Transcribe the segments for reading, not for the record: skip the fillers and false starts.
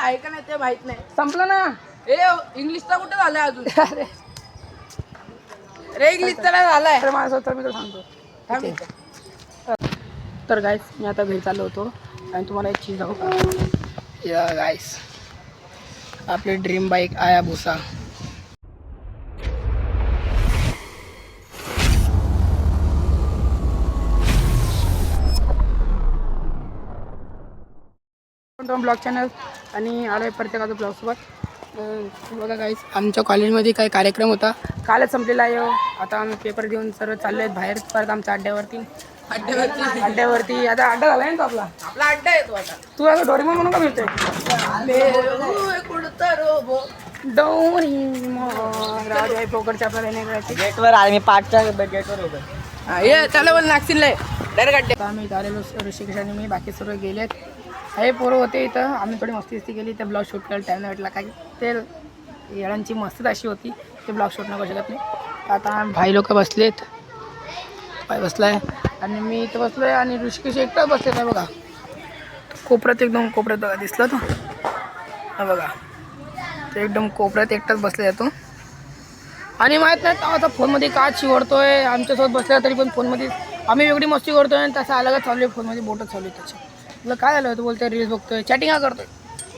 आहे का नाही ते माहित नाही. संपलं ना. इंग्लिशचा कुठे झालाय अजून? रे इंग्लिशचा नाही झालाय. तर माझं तर मी तुला सांगतो. तर गाईस मी आता घरी चाललो होतो आणि तुम्हाला एक चीज दाखवू का. या गाईस आपली ड्रीम बाईक आयाबुसा. ब्लॉग चॅनल आणि आलो आहे प्रत्येकाचा ब्लॉगसोबत. बघा गाईस आमच्या कॉलेजमध्ये काही कार्यक्रम होता, कालच संपलेला आहे. आता आम्ही पेपर देऊन सर्व चाललो आहेत बाहेर परत आमच्या अड्ड्यावरती. आता अड्डा झाला आहे ना तो आपला अड्डा येतो आता. तू आता डोरेमॉन म्हणून का मिळतोय? गेटवर आहे मी पाठच्या गेटवर उभं. ये चला बोल नागसिल डायरेक्ट अड्डे. आम्ही आलेलो ऋषिकेश आणि मी, बाकी सर्व गेलेत. हे पोरं होते इथं, आम्ही थोडी मस्ती केली. ते ब्लॉग शूट करायला टाईम नाही भेटला, काही ते येळांची मस्तीच अशी होती ते ब्लॉग शूट नाही करू शकत नाही. आता भाई लोक बसलेत, भाई बसलाय आणि मी इथं बसलोय आणि ऋषिकेश एकटा बसलेत आहे. बघा कोपऱ्यात, एकदम कोपऱ्यात बघा दिसला तो. हा बघा ते एकदम कोपऱ्यात एकटाच बसले जातो आणि माहीत नाही आता फोनमध्ये का चिवडतोय. आमच्यासोबत बसल्या तरी पण फोनमध्ये आम्ही वेगळी मस्ती करतोय आणि तसं अलगच चालू आहे. फोनमध्ये बोटच चालू आहे त्याचे. तुला काय झालं तो बोलतोय रील्स बघतोय, चॅटिंग का करतोय.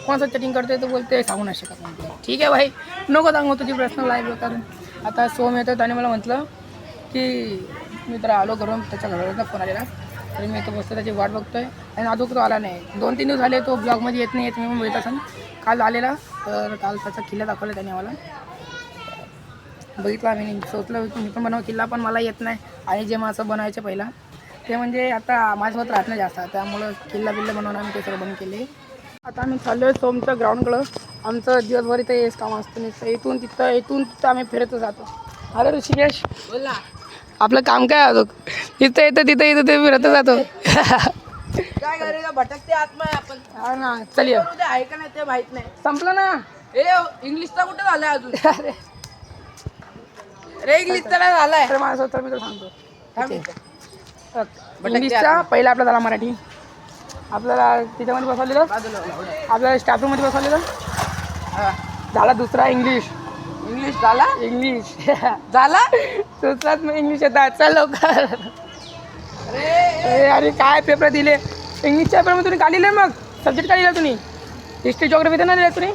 कोणाचं चॅटिंग करतोय तो बोलतोय सांगू नाही शकत. म्हटलं ठीक आहे भाई नको सांगू तुझी पर्सनल लाईफ. कारण आता सोम येतो आणि मला म्हटलं की मी तर आलो करून, त्याच्या घराचा फोन आलेला तरी मी इथं बसतो त्याची वाट बघतोय आणि अजून तो आला नाही. 2-3 दिवस झाले तो ब्लॉगमध्ये येत नाही. मी पण बघितला असं काल आलेला, तर काल त्याचा किल्ला दाखवला त्याने आम्हाला. बघितला आम्ही, सोचलं मी पण बनव किल्ला, पण मला येत नाही. आणि जे मग असं बनवायचं पहिला ते म्हणजे आता माझ्यासोबत राहत नाही जास्त, त्यामुळं किल्ला बनवून आम्ही ते सगळं बंद केले. आता आम्ही चाललो आहे सोमच्या ग्राउंडकडं. आमचं दिवसभर इथं हेच काम असतं नुसतं, इथून तिथं आम्ही फिरतच जातो. अरे ऋषिकेश बोला आपलं काम काय होतं, इथं येतं तिथं ते फिरतच जातो. काय करेगा भटकते आत्मा आहे आपण. हा ना चल ये. आहे का नाही ते माहित नाही. संपलं ना. इंग्लिशचा कुठे झालाय अजून? रे इंग्लिशचा नाही झालाय. तर माझं तर मी तुला सांगतो. इंग्लिशचा पहिला आपला झाला मराठी, आपल्याला त्याच्यामध्ये बसवलेलं, आपल्याला स्टाफ रूममध्ये बसवलेलं झाला. दुसरा इंग्लिश झाला. इंग्लिश झाला दुसराच मग इंग्लिश येतात. चल लवकर. अरे काय पेपर दिले इंग्लिशच्या पेपरमध्ये तुम्ही का लिहिले? मग सब्जेक्ट का लिहिला तुम्ही? हिस्ट्री जॉग्राफी तर नाही लिहिला तुम्ही?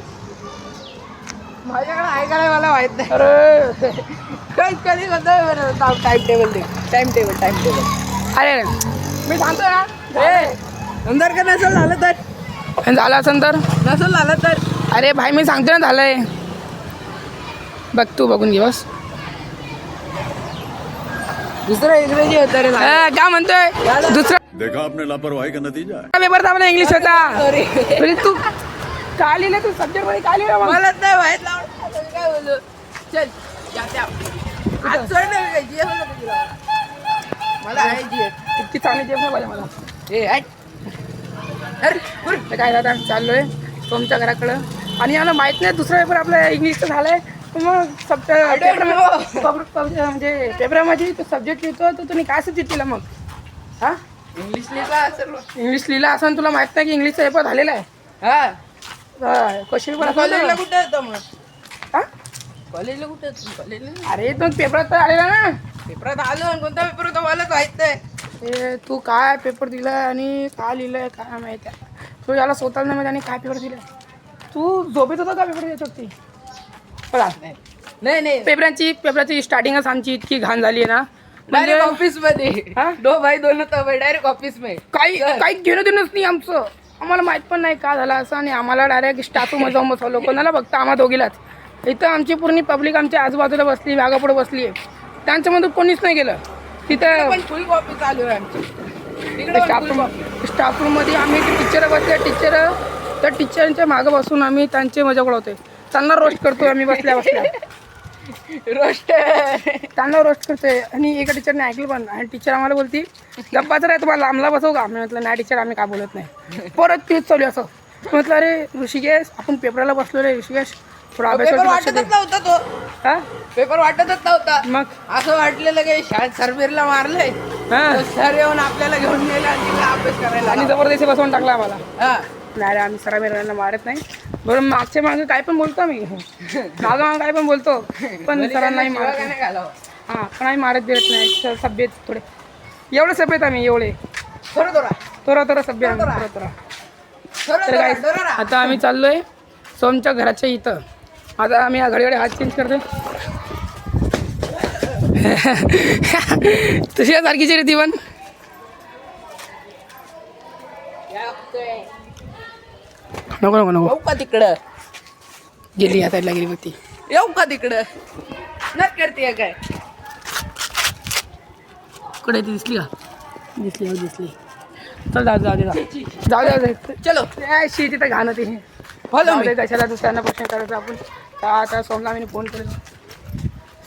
माझ्याकडे आहे का नाही मला माहित नाही. अरे कधी टाइम टेबल. अरे मी सांगतो ना, नंतर का नसेल झालं तर झालं असेल तर नसेल झालं तर. अरे भाई मी सांगतो ना झालंय. बघ तू बघून घे बस. दुसरं इंग्रजी होतं रे. काय म्हणतोय दुसरा देखा आपने लापरवाही का नतीजा है. पेपर आपला इंग्लिश होता. म्हणजे तू काय लिहिलं तू सब्जेक्ट मध्ये काय लिहिलं? मला नाही माहित लावलं काय बोलू. चल जाते आपण. आज सोड ना काय जीएफ नको तुला. मला आहे जीएफ. इतकी चांगली जेवण पाहिजे मला. अरे काय आता चाललोय सोमच्या घराकडं आणि याला माहित नाही दुसरा पेपर आपला इंग्लिशचा झालाय. मग म्हणजे पेपरामध्ये तो सब्जेक्ट लिहितो तर तुम्ही काय सब्जेक्ट लिहिला मग? हा इंग्लिश लिहिला असेल. इंग्लिश लिहिला असं तुला माहित नाही की इंग्लिशचा पेपर झालेला आहे? क्वेश्चन पेपर कॉलेजला कुठे येतो मग? हा कॉलेजला कुठे येतो? कॉलेजला अरे तो पेपरात तर आलेला ना. पेपरात आलो. कोणता पेपर होता मलाच माहित नाही. ते तू काय पेपर दिलाय आणि काय लिहिलंय काय माहिती आहे. तू याला स्वतःला नाही माहिती आणि काय पेपर दिलाय. तू झोपेत होता का पेपर देत होती? बघा नाही पेपराची स्टार्टिंगच आमची इतकी घाण झाली आहे ना. डायरेक्ट ऑफिस मध्ये. हा? दो भाई दोनों तो डायरेक्ट ऑफिस में. काही घेणं देणंच नाही आमचं. आम्हाला माहित पण नाही का झालं असं आणि आम्हाला डायरेक्ट स्टाफ रूममध्ये जाऊन बसवलं. कोणाला बघता आम्हा दोघीलाच. इथं आमची पूर्ण पब्लिक आमच्या आजूबाजूला बसली, मागापुढे बसली आहे. त्यांच्यामध्ये कोणीच नाही गेलं. तिथं पण फुल कॉपी चालू आहे आमची. स्टाफ रूममध्ये आम्ही ते टीचर बसले. त्या टीचरांच्या मागं बसून आम्ही त्यांचे मजा उडवतोय. त्यांना रोस्ट करतोय आम्ही बसल्या रोस्ट त्यांना रोस्ट करतोय. आणि एका टीचरने ऐकलं पण आणि टीचर आम्हाला बोलती गप्पाच रे तुम्हाला लांबला बसवू का? आम्ही म्हटलं नाही टीचर आम्ही काय बोलत नाही. परत तेच चालू असं म्हटलं अरे ऋषिकेश आपण पेपराला बसलो रे ऋषिकेश थोडा अभ्यास वाटतच नव्हता तो. हा पेपर वाटतच नव्हता. मग असं वाटलेलं की शाळेत सरबीरला मारलंय. हा सर येऊन आपल्याला घेऊन गेला आणि तिला अभ्यास करायला आणि जबरदस्ती बसवून टाकला आम्हाला. हा नाही रे, आम्ही सरांना मारत नाही. बरं मागच्या मागे काय पण बोलतो आम्ही, मागं काय पण बोलतो, पण सरांनाही मारत नाही. हां, पण आम्ही मारत देत नाही. सभ्येत थोडे, एवढे सभ्येत आम्ही, एवढे थोडं सभ्य आम्ही, तर काय आता आम्ही चाललोय सोमच्या घराच्या इथं. आता आम्ही घडीकडे हात चेंज करतो. तुझ्या सारखीची रे ती पण. नको का तिकडं गेली, या साईडला गेली बघ ती. येऊ का तिकडं नट करते काय कुठे ती दिसली का? दिसली. चल जाऊ दे चलो शी तिथं घाणं ते फॉलो दे. कशाला दुसऱ्यांना प्रश्न करायचा आपण. आता सोमला मी फोन केला.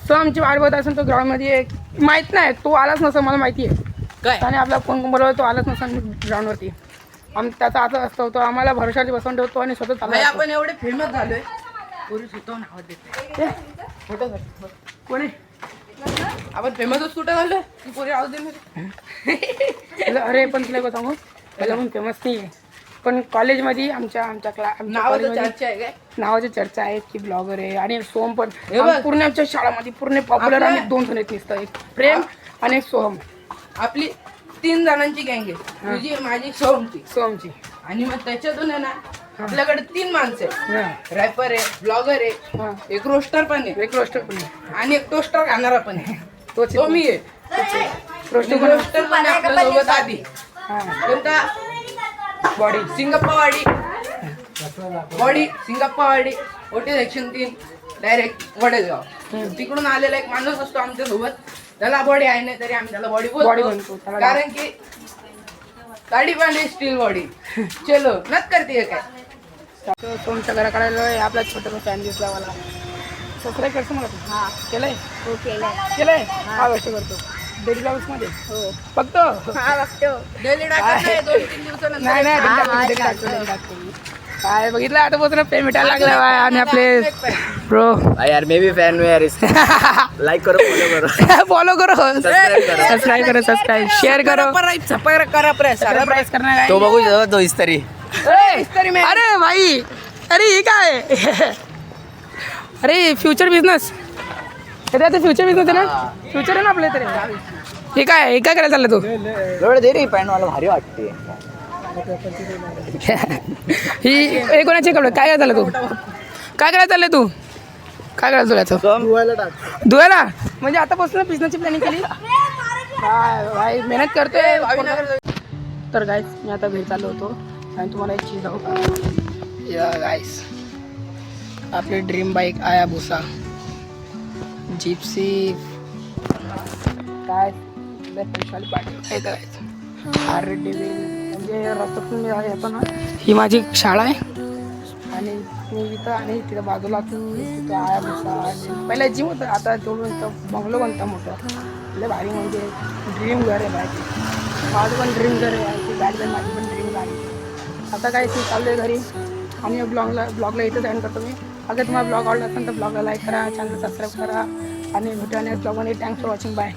सोमची वाट बघत असेल तो ग्राउंडमध्ये, माहीत नाही तो आलाच नसं, मला माहिती आहे. काय आणि आपला फोन बोलवला तो आलाच नसं ग्राउंडवरती. त्याचा आता असतो तो आम्हाला भरोशाची बसवून ठेवतो आणि स्वतः भाई चालला. आपण एवढे फेमस झालोय पुरुष होतो नाव देते फोटो कोणी आपण फेमसच कुठं झालोय पुरे आवाज दे अरे पण तुला काय सांगू, त्याला पण फेमस नाही आहे, पण कॉलेजमध्ये आमच्या नावाचं चर्चा आहे काय नावाची चर्चा आहे की ब्लॉगर आहे. आणि सोहम पण हे बघ. पूर्ण आमच्या शाळेमध्ये पूर्ण पॉप्युलर. आम्ही 2 जण आहेत नुसतं, एक प्रेम आणि एक सोहम. आपली 3 जणांची गँग आहे, तुझी माझी सोहमची. आणि मग त्याच्यातून आहे ना आपल्याकडे 3 माणसं आहे. हां रॅपर आहे, ब्लॉगर आहे, हां, एक रोस्टर पण आहे एक रोस्टर पण आहे. आणि एक टोस्टर खाणारा पण आहे. तोच तो मी आहे. रोस्टर पण रोस्टर पण आहे आपल्यासोबत आधी. हां, कोणता बॉडी सिंगप्पावाडी सिंगप्पावाडी ओटी सेक्शन 3 डायरेक्ट वडेगाव. तिकडून आलेला एक माणूस असतो आमच्या सोबत, त्याला बॉडी आहे नाही तरी आम्ही त्याला बॉडी Body बोलतो, म्हणतो त्याला. कारण की गाडी पण स्टील बॉडी. चलो नत करते काय सोहमच्या घराकडे आपला छोटा फॅन दिसला मला. सबस्क्राईब करतो मला तू? हा केलंय हो केलंय हा गोष्ट करतो डेली ब्लॉग्स मध्ये फक्त. डेली टाकत नाही 2-3 दिवसानंतर नाही daily टाकतो. काय बघितलं आता पोहोचणं पे मिटायला लागला बाय. आणि आपले ब्रो यार मैं भी फैन हूँ यार इसका. लाइक करो, फॉलो करो, सबस्क्राईब करो शेअर करो. सरप्राईज करणार काय? तो बघू शकतो तो इस्तरी. अरे भाई, अरे हे काय? अरे फ्युचर बिझनेस, आता फ्युचर बिझनेस आहे ना, फ्युचर आहे ना आपल्या तरी. हे काय करायला चाललं तू? एवढं दे रे पॅन्ट मला भारी वाटते. ही कोणाचे कपडे? काय करायला चाललं तू? काय करायला चाललंय तू? काय करायला तुला धुवायला? म्हणजे आतापासून बिझनेसची प्लॅनिंग केली भाई, मेहनत करतोय. तर गाईस मी आता घरी चाललो होतो आणि तुम्हाला एक चीज दाखवू का? या गाईस आपली ड्रीम बाईक आया भुसा जिप्सी. काय पैशाली पाठी काय करायचं RD म्हणजे रस्त्यातून मी येतो ना. ही माझी शाळा आहे आणि मी इथं आणि तिथं बाजूला तिथं आया भुसा. पहिला जिम होतं, आता तेवढं इथं बंगलो बनता मोठं. लय भारी म्हणजे ड्रीम घर आहे बाईक. माझं पण ड्रीम घर आहे, ती गाडी पण माझी पण ड्रीम गाडी. आता काय ती चालू आहे घरी आणि ब्लॉगला इथं एंड करतो मी. अगर तुम्हाला ब्लॉग आवडला असेल तर ब्लॉगला लाईक करा, चॅनल सबस्क्राईब करा आणि भेटू नेक्स्ट ब्लॉगमध्ये. Thanks for watching, bye.